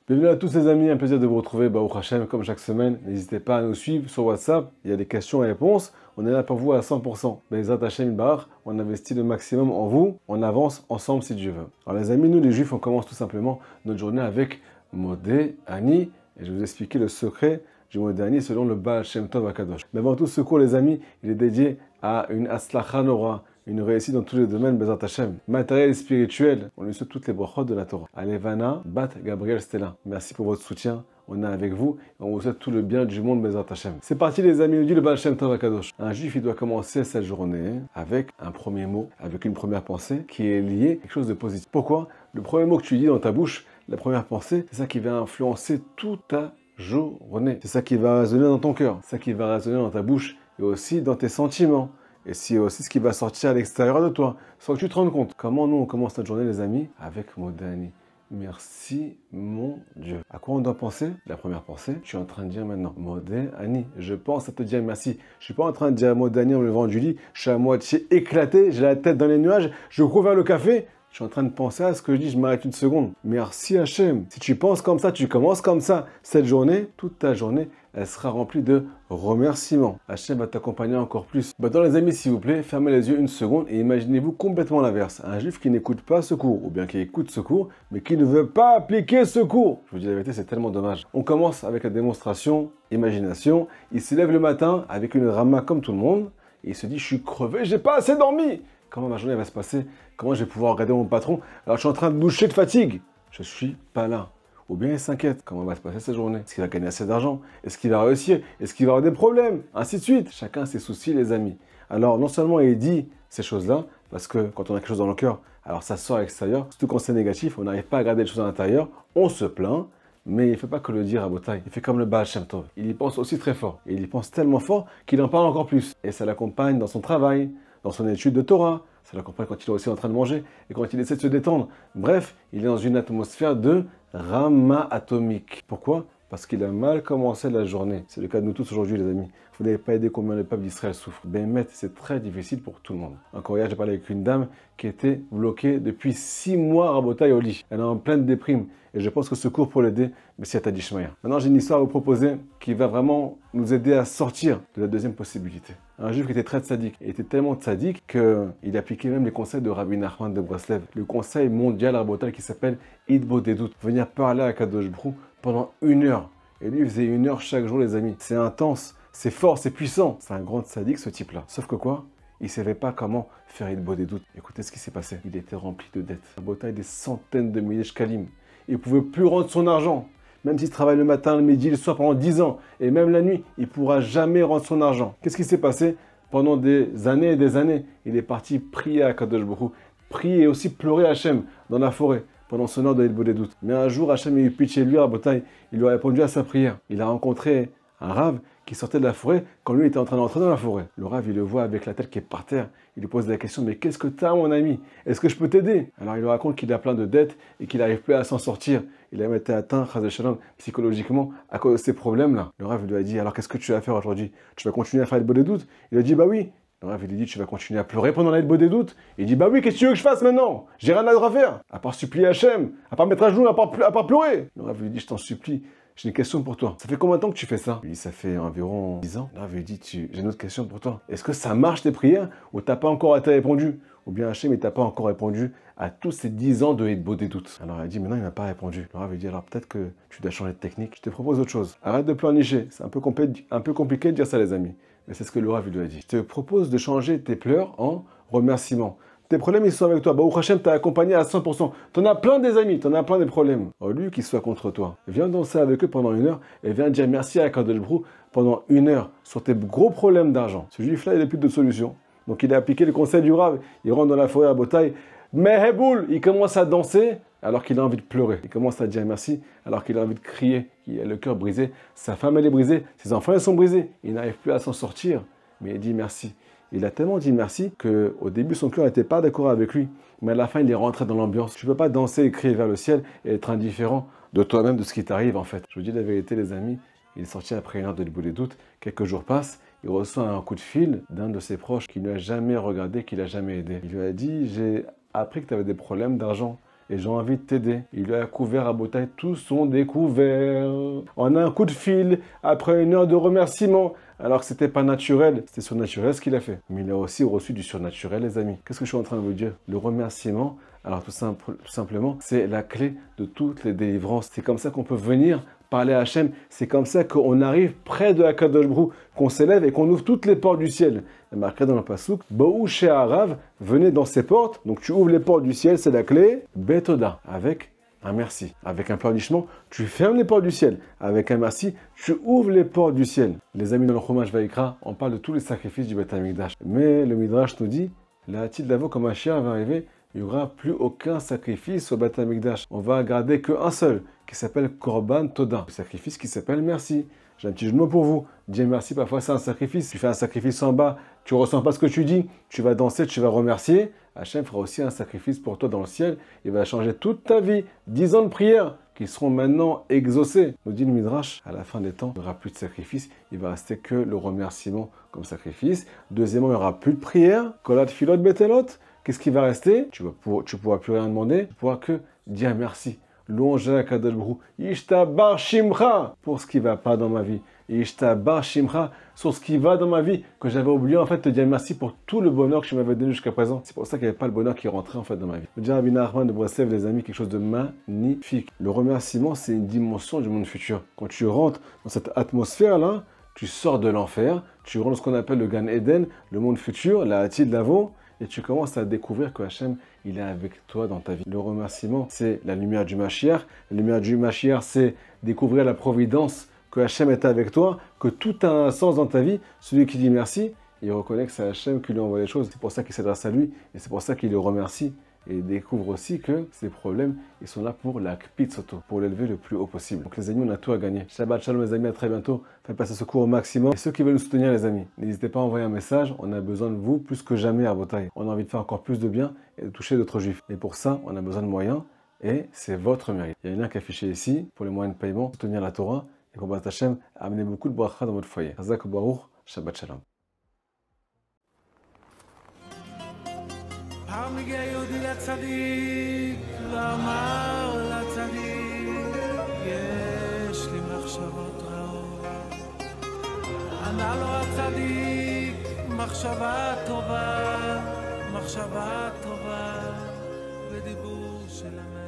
Bienvenue à tous les amis, un plaisir de vous retrouver, Baruch Hashem, comme chaque semaine. N'hésitez pas à nous suivre sur WhatsApp, il y a des questions et réponses. On est là pour vous à 100%. Bezrat Hashem Barach, on investit le maximum en vous, on avance ensemble si Dieu veut. Alors les amis, nous les Juifs, on commence tout simplement notre journée avec Modé Ani, et je vais vous expliquer le secret du Modé Ani selon le Baal Shem Tov Akadosh. Mais avant tout, ce cours les amis, il est dédié à une Aslacha Nora, une réussite dans tous les domaines, Bezrat Hashem. Matériel et spirituel, on lui souhaite toutes les brachot de la Torah. Alevana, Bat, Gabriel, Stella. Merci pour votre soutien, on est avec vous, et on vous souhaite tout le bien du monde, Bezrat Hashem. C'est parti les amis, nous dit le Baal Shem Tov Akadosh. Un juif, il doit commencer cette journée avec un premier mot, avec une première pensée qui est liée à quelque chose de positif. Pourquoi? Le premier mot que tu dis dans ta bouche, la première pensée, c'est ça qui va influencer toute ta journée. C'est ça qui va résonner dans ton cœur, c'est ça qui va résonner dans ta bouche, et aussi dans tes sentiments. Et c'est aussi ce qui va sortir à l'extérieur de toi, sans que tu te rendes compte. Comment nous, on commence notre journée, les amis? Avec Modé Ani. Merci, mon Dieu. À quoi on doit penser? La première pensée, je suis en train de dire maintenant, Modé Ani, je pense à te dire merci. Je ne suis pas en train de dire Modé Ani en me levant du lit, je suis à moitié éclaté, j'ai la tête dans les nuages, je cours vers le café. Je suis en train de penser à ce que je dis, je m'arrête une seconde. Merci Hachem. Si tu penses comme ça, tu commences comme ça, cette journée, toute ta journée, elle sera remplie de remerciements. Hachem va t'accompagner encore plus. Maintenant les amis, s'il vous plaît, fermez les yeux une seconde et imaginez-vous complètement l'inverse. Un juif qui n'écoute pas ce cours, ou bien qui écoute ce cours, mais qui ne veut pas appliquer ce cours. Je vous dis la vérité, c'est tellement dommage. On commence avec la démonstration, imagination. Il se lève le matin avec une rama comme tout le monde, et il se dit, je suis crevé, j'ai pas assez dormi. Comment ma journée va se passer? Comment je vais pouvoir regarder mon patron alors je suis en train de doucher de fatigue? Je suis pas là. Ou bien il s'inquiète. Comment va se passer cette journée? Est-ce qu'il va gagner assez d'argent? Est-ce qu'il va réussir? Est-ce qu'il va avoir des problèmes? Ainsi de suite. Chacun ses soucis, les amis. Alors non seulement il dit ces choses-là, parce que quand on a quelque chose dans le cœur, alors ça sort à l'extérieur. Surtout quand c'est négatif, on n'arrive pas à garder les choses à l'intérieur. On se plaint. Mais il ne fait pas que le dire à Botaï, il fait comme le Baal Shem Tov. Il y pense aussi très fort. Et il y pense tellement fort qu'il en parle encore plus. Et ça l'accompagne dans son travail, dans son étude de Torah. Ça l'accompagne quand il est aussi en train de manger et quand il essaie de se détendre. Bref, il est dans une atmosphère de rama atomique. Pourquoi? Parce qu'il a mal commencé la journée. C'est le cas de nous tous aujourd'hui, les amis. Vous n'avez pas idée combien le peuple d'Israël souffre. Ben, c'est très difficile pour tout le monde. Encore hier, j'ai parlé avec une dame qui était bloquée depuis 6 mois à Botaï au lit. Elle est en pleine déprime. Et je pense que ce cours pour l'aider, c'est Atadi Shmaya. Maintenant, j'ai une histoire à vous proposer qui va vraiment nous aider à sortir de la deuxième possibilité. Un juif qui était très tzaddik. Il était tellement tzaddik qu'il appliquait même les conseils de Rabbi Nachman de Breslev. Le conseil mondial à Botaï qui s'appelle Hitbodedut. Venir parler à Kadosh Brou pendant 1 heure. Et lui, il faisait 1 heure chaque jour, les amis. C'est intense, c'est fort, c'est puissant. C'est un grand tzaddik, ce type-là. Sauf que quoi? Il ne savait pas comment faire Hitbodedut. Écoutez ce qui s'est passé. Il était rempli de dettes. À Botaï, des centaines de milliers de shkalim. Il ne pouvait plus rendre son argent. Même s'il travaille le matin, le midi, le soir pendant 10 ans. Et même la nuit, il ne pourra jamais rendre son argent. Qu'est-ce qui s'est passé? Pendant des années et des années, il est parti prier à Kadosh Baruch Hu. Prier et aussi pleurer à Hachem dans la forêt. Pendant son heure de Hitbodedut. Mais un jour, Hachem a eu pitié de lui à Botaï. Il lui a répondu à sa prière. Il a rencontré un rave qui sortait de la forêt quand lui était en train d'entrer dans la forêt. Le rave, il le voit avec la tête qui est par terre. Il lui pose la question, mais qu'est-ce que tu as, mon ami? Est-ce que je peux t'aider? Alors il lui raconte qu'il a plein de dettes et qu'il n'arrive plus à s'en sortir. Il a même été atteint, psychologiquement, à cause de ces problèmes-là. Le rave lui a dit, alors qu'est-ce que tu vas faire aujourd'hui? Tu vas continuer à faire Hitbodedut? Il a dit, bah oui. Le rave lui dit, tu vas continuer à pleurer pendant la Hitbodedut? Il dit, bah oui, qu'est-ce que tu veux que je fasse maintenant? J'ai rien d'autre à faire, à part supplier Hachem, à part mettre à genoux, à part pleurer. Le rave lui dit, je t'en supplie. J'ai une question pour toi. Ça fait combien de temps que tu fais ça? Il dit, ça fait environ 10 ans. Là, il dit, j'ai une autre question pour toi. Est-ce que ça marche tes prières ou t'as pas encore été répondu? Ou bien Hachem, il t'a pas encore répondu à tous ces 10 ans de Hitbodedut? Alors il dit, maintenant il m'a pas répondu. Alors il dit, alors peut-être que tu dois changer de technique. Je te propose autre chose. Arrête de pleurnicher. C'est un peu compliqué de dire ça, les amis. Mais c'est ce que le Rav lui a dit. Je te propose de changer tes pleurs en remerciements. Tes problèmes, ils sont avec toi. Baruch Hashem t'a accompagné à 100%. T'en as plein des amis, t'en as plein des problèmes. Au lieu qu'ils soient contre toi, viens danser avec eux pendant 1 heure et viens dire merci à Kadosh Brou pendant 1 heure sur tes gros problèmes d'argent. Ce juif-là, il n'a plus de solution. Donc il a appliqué le conseil du Rav. Il rentre dans la forêt à Botaï. Mais Heboul, il commence à danser alors qu'il a envie de pleurer. Il commence à dire merci alors qu'il a envie de crier. Il a le cœur brisé. Sa femme, elle est brisée. Ses enfants, ils sont brisés. Il n'arrive plus à s'en sortir. Mais il dit merci. Il a tellement dit merci qu'au début, son cœur n'était pas d'accord avec lui. Mais à la fin, il est rentré dans l'ambiance. Tu ne peux pas danser et crier vers le ciel et être indifférent de toi-même, de ce qui t'arrive en fait. Je vous dis la vérité, les amis. Il est sorti après 1 heure de Hitbodedut. Quelques jours passent. Il reçoit un coup de fil d'un de ses proches qui ne l'a jamais regardé, qui ne l'a jamais aidé. Il lui a dit, j'ai appris que tu avais des problèmes d'argent. et j'ai envie de t'aider. Il lui a couvert à Botaï, tous sont découverts. On a un coup de fil après une heure de remerciement. Alors que c'était pas naturel, c'était surnaturel ce qu'il a fait. Mais il a aussi reçu du surnaturel, les amis. Qu'est-ce que je suis en train de vous dire? Le remerciement, alors tout simplement, c'est la clé de toutes les délivrances. C'est comme ça qu'on peut venir parler à Hachem. C'est comme ça qu'on arrive près de Akadosh Brou, qu'on s'élève et qu'on ouvre toutes les portes du ciel. Il y a marqué dans le Passouk, Bo'ou She'arav, venez dans ces portes. Donc tu ouvres les portes du ciel, c'est la clé. Betoda, avec un merci. Avec un pleurnichement, tu fermes les portes du ciel. Avec un merci, tu ouvres les portes du ciel. Les amis, dans le Chumash Vaïkra, on parle de tous les sacrifices du Beth Amikdash. Mais le Midrash nous dit, la Hatid d'Avo, comme un chien va arriver, il n'y aura plus aucun sacrifice au Beth Amikdash. On va garder qu'un seul, qui s'appelle Korban Toda. Le sacrifice qui s'appelle merci. J'ai un petit jeu de mots pour vous. Dire merci, parfois c'est un sacrifice. Tu fais un sacrifice en bas, tu ne ressens pas ce que tu dis. Tu vas danser, tu vas remercier. Hachem fera aussi un sacrifice pour toi dans le ciel. Il va changer toute ta vie. 10 ans de prière qui seront maintenant exaucés. Nous dit le Midrash, à la fin des temps, il n'y aura plus de sacrifice. Il va rester que le remerciement comme sacrifice. Deuxièmement, il n'y aura plus de prière. Kolat filot betelot. Qu'est-ce qui va rester? Tu ne pourras plus rien demander. Tu pourras que dire merci. Louange à Kadosh Brou. Ishtabar Shimcha pour ce qui ne va pas dans ma vie. Ishtabar Shimcha sur ce qui va dans ma vie, que j'avais oublié en fait de te dire merci pour tout le bonheur que tu m'avais donné jusqu'à présent. C'est pour ça qu'il n'y avait pas le bonheur qui rentrait en fait dans ma vie. Je dis à Rabbi Nachman de Breslev, les amis, quelque chose de magnifique. Le remerciement, c'est une dimension du monde futur. Quand tu rentres dans cette atmosphère-là, tu sors de l'enfer, tu rentres dans ce qu'on appelle le Gan Eden, le monde futur, la Hatid Lavo, et tu commences à découvrir que Hachem, il est avec toi dans ta vie. Le remerciement, c'est la lumière du Mashiach. La lumière du Mashiach, c'est découvrir la providence, que Hachem est avec toi, que tout a un sens dans ta vie. Celui qui dit merci, il reconnaît que c'est Hachem qui lui envoie les choses. C'est pour ça qu'il s'adresse à lui, et c'est pour ça qu'il le remercie. Et il découvre aussi que ces problèmes, ils sont là pour la Kpitsoto, pour l'élever le plus haut possible. Donc les amis, on a tout à gagner. Shabbat shalom les amis, à très bientôt. Faites passer ce cours au maximum. Et ceux qui veulent nous soutenir les amis, n'hésitez pas à envoyer un message. On a besoin de vous plus que jamais à Botaï. On a envie de faire encore plus de bien et de toucher d'autres juifs. Et pour ça, on a besoin de moyens et c'est votre mérite. Il y a un lien qui est affiché ici pour les moyens de paiement, soutenir la Torah et qu'on bâtit Hachem, amener beaucoup de bracha dans votre foyer. Chazak Baruch, Shabbat shalom. הגיע יהודי לצדיק ואמר לצדיק יש לי מחשבות רעות ענה לו הצדיק מחשבה טובה בדיבור של המלך